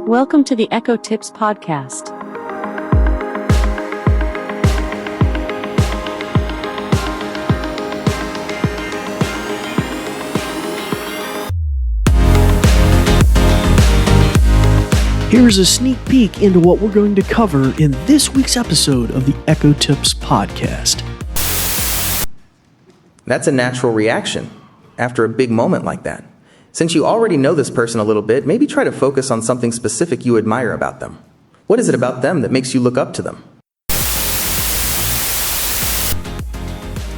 Welcome to the Echo Tips podcast. Here's a sneak peek into what we're going to cover in this week's episode of the Echo Tips podcast. That's a natural reaction after a big moment like that. Since you already know this person a little bit, maybe try to focus on something specific you admire about them. What is it about them that makes you look up to them?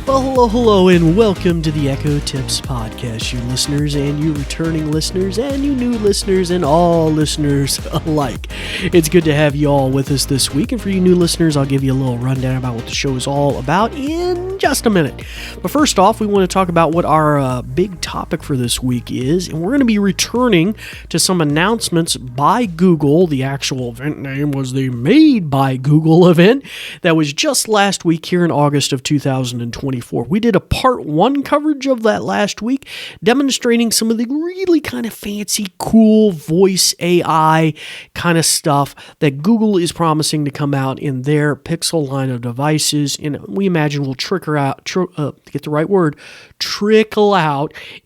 Well, hello, and welcome to the Echo Tips podcast, you listeners and you returning listeners and you new listeners and all listeners alike. It's good to have you all with us this week, and for you new listeners, I'll give you a little rundown about what the show is all about in just a minute. But first off, we want to talk about what our big topic for this week is, and we're going to be returning to some announcements by Google. The actual event name was the Made by Google event that was just last week here in August of 2024. We did a part 1 coverage of that last week, demonstrating some of the really kind of fancy, cool voice AI kind of stuff that Google is promising to come out in their Pixel line of devices, and we imagine will trickle out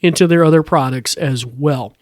into their other products as well.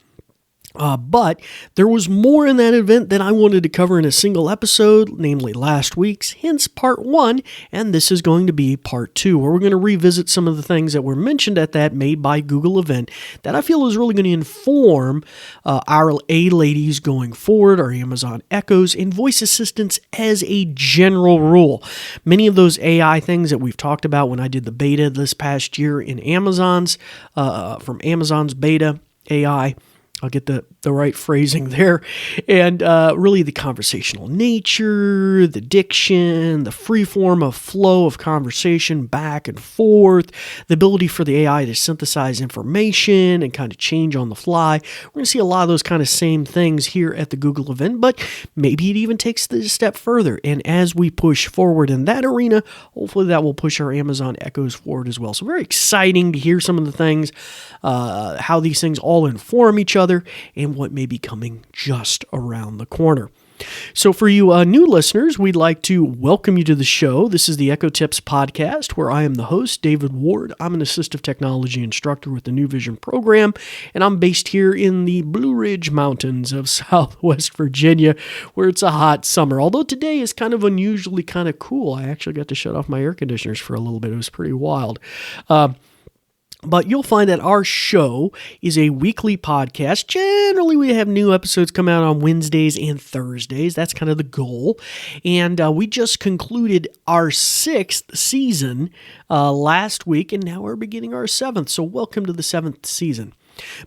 But there was more in that event than I wanted to cover in a single episode, namely last week's, hence part 1, and this is going to be part 2, where we're going to revisit some of the things that were mentioned at that Made by Google event that I feel is really going to inform our A-ladies going forward, our Amazon Echoes, and voice assistants as a general rule. Many of those AI things that we've talked about when I did the beta this past year in Amazon's, from Amazon's beta AI, I'll get the right phrasing there. And really the conversational nature, the diction, the free form of flow of conversation back and forth, the ability for the AI to synthesize information and kind of change on the fly. We're going to see a lot of those kind of same things here at the Google event, but maybe it even takes it a step further. And as we push forward in that arena, hopefully that will push our Amazon Echoes forward as well. So very exciting to hear some of the things, how these things all inform each other, and what may be coming just around the corner. So for you new listeners, we'd like to welcome you to the show. This is the Echo Tips podcast, where I am the host, David Ward. I'm an assistive technology instructor with the New Vision program, and I'm based here in the Blue Ridge Mountains of Southwest Virginia, where it's a hot summer. Although today is kind of unusually kind of cool. I actually got to shut off my air conditioners for a little bit. It was pretty wild. But you'll find that our show is a weekly podcast. Generally, we have new episodes come out on Wednesdays and Thursdays. That's kind of the goal. And we just concluded our 6th season last week, and now we're beginning our 7th. So welcome to the 7th season.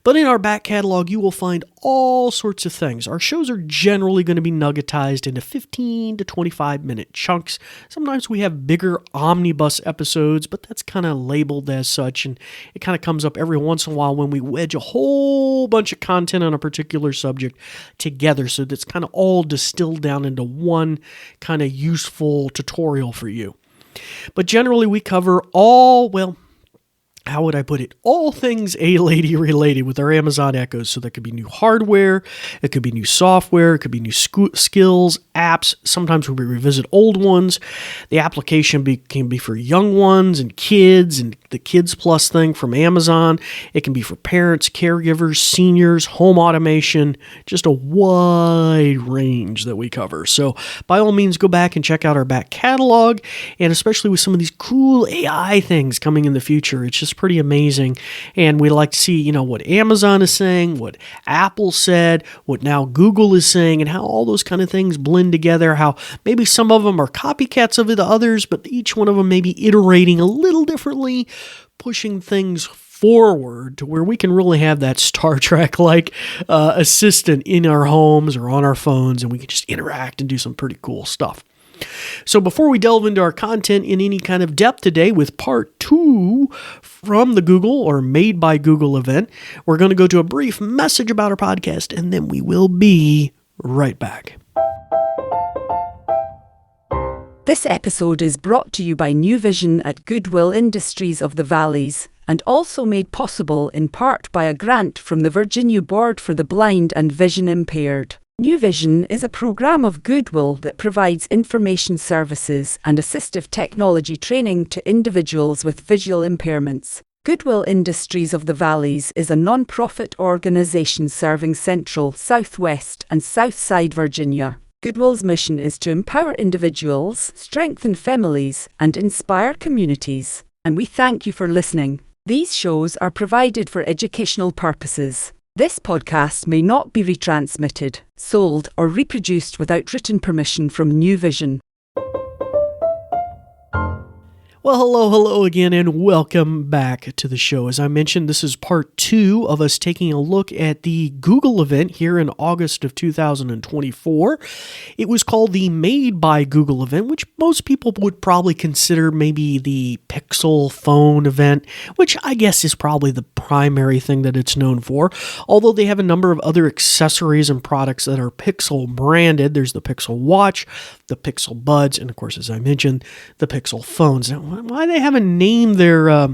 But in our back catalog, you will find all sorts of things. Our shows are generally going to be nuggetized into 15 to 25-minute chunks. Sometimes we have bigger omnibus episodes, but that's kind of labeled as such, and it kind of comes up every once in a while when we wedge a whole bunch of content on a particular subject together, so that's kind of all distilled down into one kind of useful tutorial for you. But generally, we cover how would I put it? All things A-Lady related with our Amazon Echoes. So that could be new hardware, it could be new software, it could be new skills, apps. Sometimes we revisit old ones. The application can be for young ones and the Kids Plus thing from Amazon. It can be for parents, caregivers, seniors, home automation, just a wide range that we cover. So by all means, go back and check out our back catalog, and especially with some of these cool AI things coming in the future. It's just pretty amazing, and we like to see what Amazon is saying, what Apple said, what now Google is saying, and how all those kind of things blend together, how maybe some of them are copycats of the others, but each one of them may be iterating a little differently, pushing things forward to where we can really have that Star Trek-like assistant in our homes or on our phones, and we can just interact and do some pretty cool stuff. So before we delve into our content in any kind of depth today with part 2 from the Google or Made by Google event, we're going to go to a brief message about our podcast, and then we will be right back. This episode is brought to you by New Vision at Goodwill Industries of the Valleys, and also made possible in part by a grant from the Virginia Board for the Blind and Vision Impaired. New Vision is a program of Goodwill that provides information services and assistive technology training to individuals with visual impairments. Goodwill Industries of the Valleys is a non-profit organization serving Central, Southwest, and Southside Virginia. Goodwill's mission is to empower individuals, strengthen families, and inspire communities. And we thank you for listening. These shows are provided for educational purposes. This podcast may not be retransmitted, sold, or reproduced without written permission from New Vision. Well, hello again, and welcome back to the show. As I mentioned, this is part 2 of us taking a look at the Google event here in August of 2024. It was called the Made by Google event, which most people would probably consider maybe the Pixel phone event, which I guess is probably the primary thing that it's known for. Although they have a number of other accessories and products that are Pixel branded. There's the Pixel Watch, the Pixel Buds, and of course, as I mentioned, the Pixel phones. Now, why they haven't named their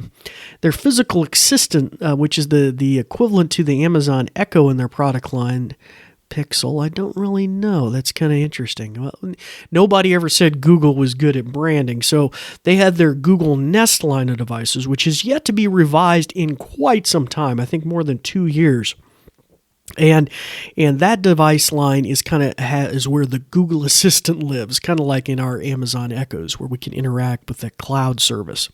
physical assistant, which is the equivalent to the Amazon Echo in their product line, Pixel, I don't really know. That's kind of interesting. Well, nobody ever said Google was good at branding, so they had their Google Nest line of devices, which is yet to be revised in quite some time. I think more than 2 years. And that device line is is where the Google Assistant lives, kind of like in our Amazon Echoes, where we can interact with the cloud service.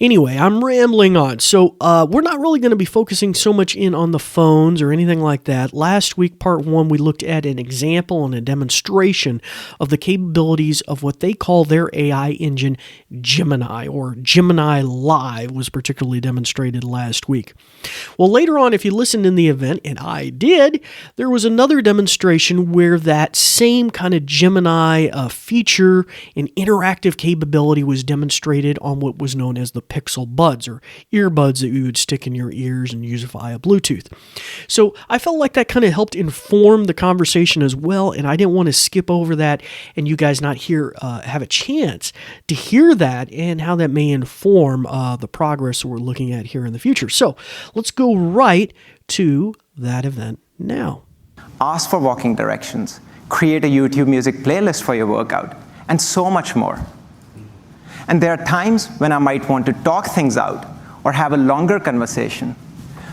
Anyway, I'm rambling on. So we're not really going to be focusing so much in on the phones or anything like that. Last week, part 1, we looked at an example and a demonstration of the capabilities of what they call their AI engine, Gemini, or Gemini Live was particularly demonstrated last week. Well, later on, if you listened in the event, and I did, there was another demonstration where that same kind of Gemini feature and interactive capability was demonstrated on what was known as the Pixel Buds, or earbuds that you would stick in your ears and use via Bluetooth. So I felt like that kind of helped inform the conversation as well, and I didn't want to skip over that and you guys not have a chance to hear that and how that may inform the progress we're looking at here in the future. So let's go right to that event now. Ask for walking directions, create a YouTube music playlist for your workout, and so much more. And there are times when I might want to talk things out or have a longer conversation.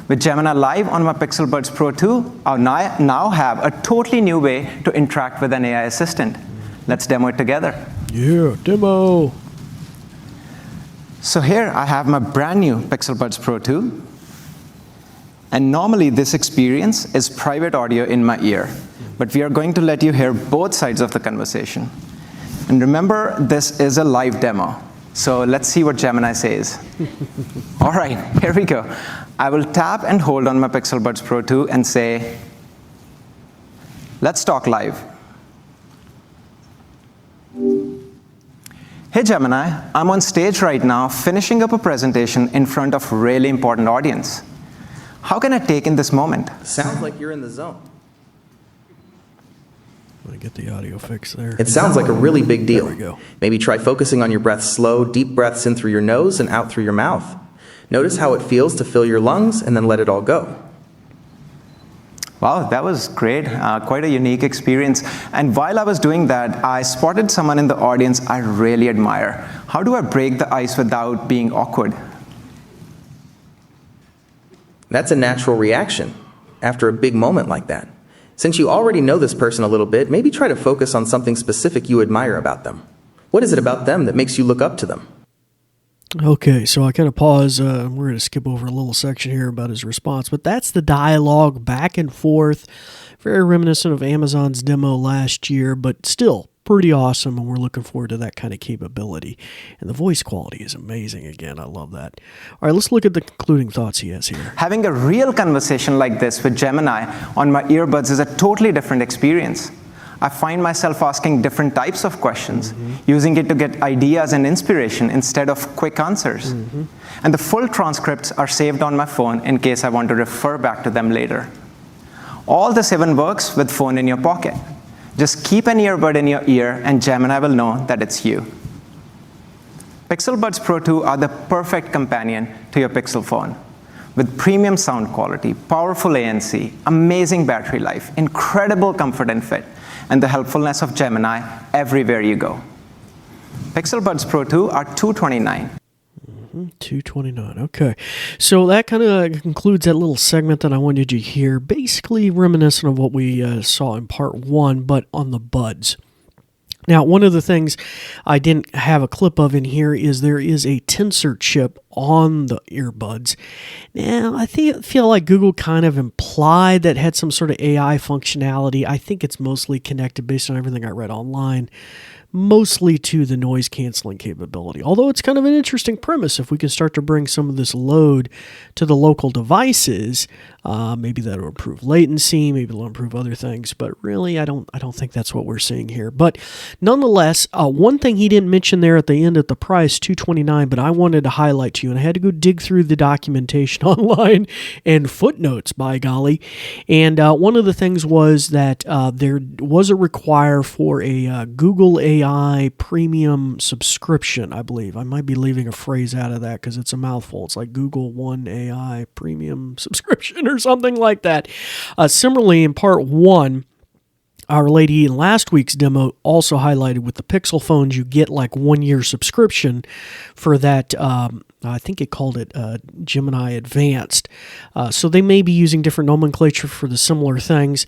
With Gemini Live on my Pixel Buds Pro 2, I now have a totally new way to interact with an AI assistant. Let's demo it together. Yeah, demo. So here I have my brand new Pixel Buds Pro 2. And normally this experience is private audio in my ear, but we are going to let you hear both sides of the conversation. And remember, this is a live demo, so let's see what Gemini says. All right, here we go. I will tap and hold on my Pixel Buds Pro 2 and say, let's talk live. Hey Gemini, I'm on stage right now finishing up a presentation in front of a really important audience. How can I take in this moment? Sounds like you're in the zone. Let me get the audio fixed there. It sounds like a really big deal. There we go. Maybe try focusing on your breath. Slow, deep breaths in through your nose and out through your mouth. Notice how it feels to fill your lungs and then let it all go. Wow, that was great. Quite a unique experience. And while I was doing that, I spotted someone in the audience I really admire. How do I break the ice without being awkward? That's a natural reaction after a big moment like that. Since you already know this person a little bit, maybe try to focus on something specific you admire about them. What is it about them that makes you look up to them? Okay, so I kind of pause. We're going to skip over a little section here about his response, but that's the dialogue back and forth. Very reminiscent of Amazon's demo last year, but still pretty awesome, and we're looking forward to that kind of capability. And the voice quality is amazing again. I love that. All right, let's look at the concluding thoughts he has here. Having a real conversation like this with Gemini on my earbuds is a totally different experience. I find myself asking different types of questions, using it to get ideas and inspiration instead of quick answers. And the full transcripts are saved on my phone in case I want to refer back to them later. All this even works with phone in your pocket. Just keep an earbud in your ear and Gemini will know that it's you. Pixel Buds Pro 2 are the perfect companion to your Pixel phone. with premium sound quality, powerful ANC, amazing battery life, incredible comfort and fit, and the helpfulness of Gemini everywhere you go. Pixel Buds Pro 2 are $229. $229. Okay. So that kind of concludes that little segment that I wanted you to hear, basically reminiscent of what we saw in part 1, but on the buds. Now, one of the things I didn't have a clip of in here is there is a tensor chip on the earbuds. Now, I feel like Google kind of implied that had some sort of AI functionality. I think it's mostly connected, based on everything I read online, mostly to the noise canceling capability. Although it's kind of an interesting premise. If we can start to bring some of this load to the local devices, maybe that'll improve latency, maybe it'll improve other things. But really, I don't think that's what we're seeing here. But nonetheless, one thing he didn't mention there at the end at the price, $229, but I wanted to highlight to you, and I had to go dig through the documentation online and footnotes, by golly. And one of the things was that there was a require for a Google AI premium subscription, I believe. I might be leaving a phrase out of that because it's a mouthful. It's like Google One AI premium subscription or something like that. Similarly, in part 1, our lady in last week's demo also highlighted with the Pixel phones, you get like 1 year subscription for that. I think it called it Gemini Advanced. So they may be using different nomenclature for the similar things.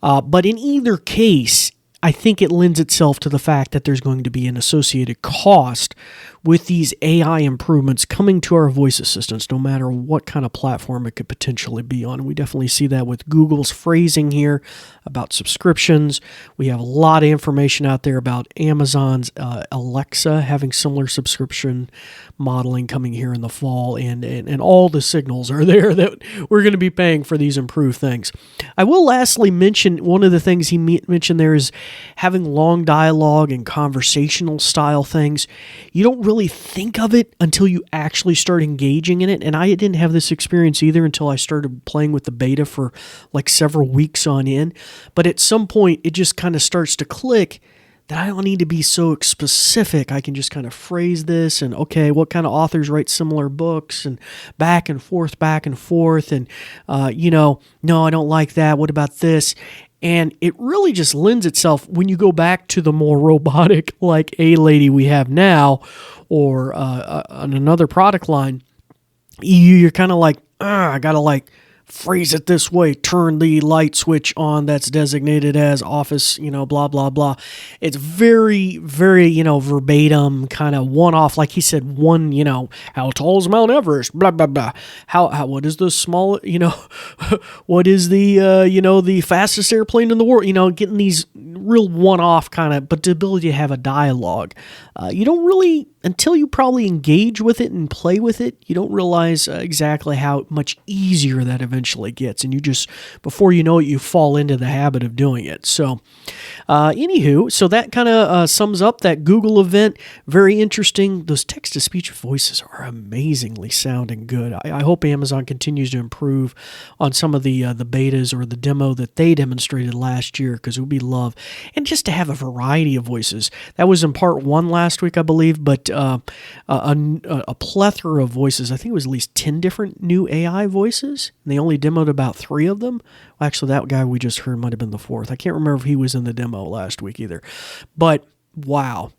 But in either case, I think it lends itself to the fact that there's going to be an associated cost with these AI improvements coming to our voice assistants, no matter what kind of platform it could potentially be on. And we definitely see that with Google's phrasing here about subscriptions. We have a lot of information out there about Amazon's Alexa having similar subscription modeling coming here in the fall, and all the signals are there that we're going to be paying for these improved things. I will lastly mention one of the things he mentioned there is having long dialogue and conversational style things. You don't really think of it until you actually start engaging in it, and I didn't have this experience either until I started playing with the beta for like several weeks on end. But at some point, it just kind of starts to click that I don't need to be so specific. I can just kind of phrase this and, okay, what kind of authors write similar books, and back and forth, and, no, I don't like that. What about this? And it really just lends itself, when you go back to the more robotic, like A-Lady we have now, or on another product line, you're kind of like, I got to like phrase it this way, turn the light switch on that's designated as office, blah, blah, blah. It's very, very, verbatim, kind of one-off. Like he said, how tall is Mount Everest, blah, blah, blah. What is the small, what is the, the fastest airplane in the world? Getting these real one-off kind of, but the ability to have a dialogue. You don't really, until you probably engage with it and play with it, you don't realize exactly how much easier that eventually gets. And you just, before you know it, you fall into the habit of doing it. So, anywho, so that kind of sums up that Google event. Very interesting. Those text-to-speech voices are amazingly sounding good. I hope Amazon continues to improve on some of the betas or the demo that they demonstrated last year, because it would be love. And just to have a variety of voices. That was in part 1 last week, I believe, but a plethora of voices. I think it was at least 10 different new AI voices, and they only demoed about 3 of them. Well, actually, that guy we just heard might have been the 4th. I can't remember if he was in the demo last week either. But wow,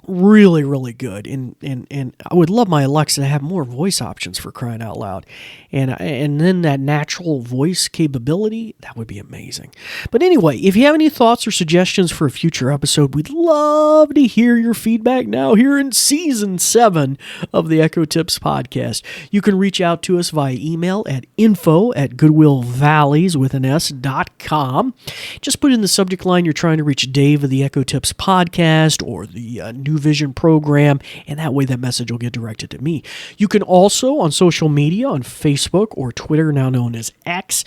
really, really good. And I would love my Alexa to have more voice options, for crying out loud. And then that natural voice capability, that would be amazing. But anyway, if you have any thoughts or suggestions for a future episode, we'd love to hear your feedback now here in Season 7 of the Echo Tips podcast. You can reach out to us via email at info@goodwillvalleys.com. Just put in the subject line you're trying to reach Dave of the Echo Tips podcast or the New Vision program, and that way that message will get directed to me. You can also, on social media, on Facebook or Twitter, now known as X,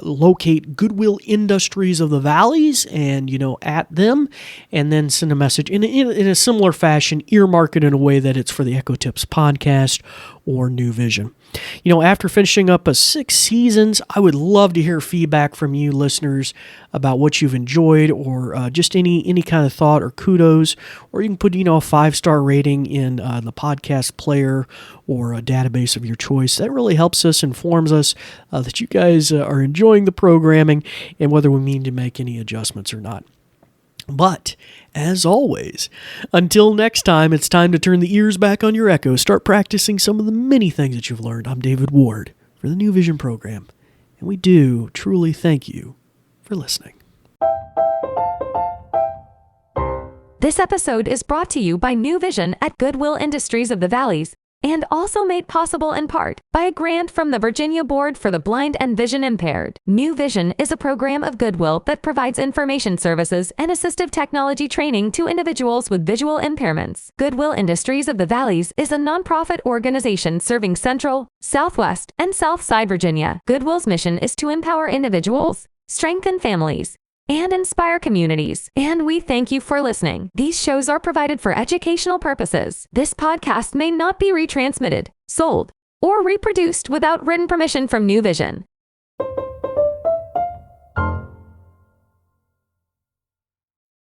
locate Goodwill Industries of the Valleys and, at them, and then send a message in a similar fashion, earmark it in a way that it's for the Echo Tips podcast or New Vision. After finishing up 6 seasons, I would love to hear feedback from you listeners about what you've enjoyed, or just any kind of thought or kudos, or you can put, a 5-star rating in the podcast player or a database of your choice. That really helps us, informs us that you guys are enjoying the programming and whether we mean to make any adjustments or not. But, as always, until next time, it's time to turn the ears back on your Echo. Start practicing some of the many things that you've learned. I'm David Ward for the New Vision program, and we do truly thank you for listening. This episode is brought to you by New Vision at Goodwill Industries of the Valleys, and also made possible in part by a grant from the Virginia Board for the Blind and Vision Impaired. New Vision is a program of Goodwill that provides information services and assistive technology training to individuals with visual impairments. Goodwill Industries of the Valleys is a nonprofit organization serving Central, Southwest, and Southside Virginia. Goodwill's mission is to empower individuals, strengthen families, and inspire communities. And we thank you for listening. These shows are provided for educational purposes. This podcast may not be retransmitted, sold, or reproduced without written permission from New Vision.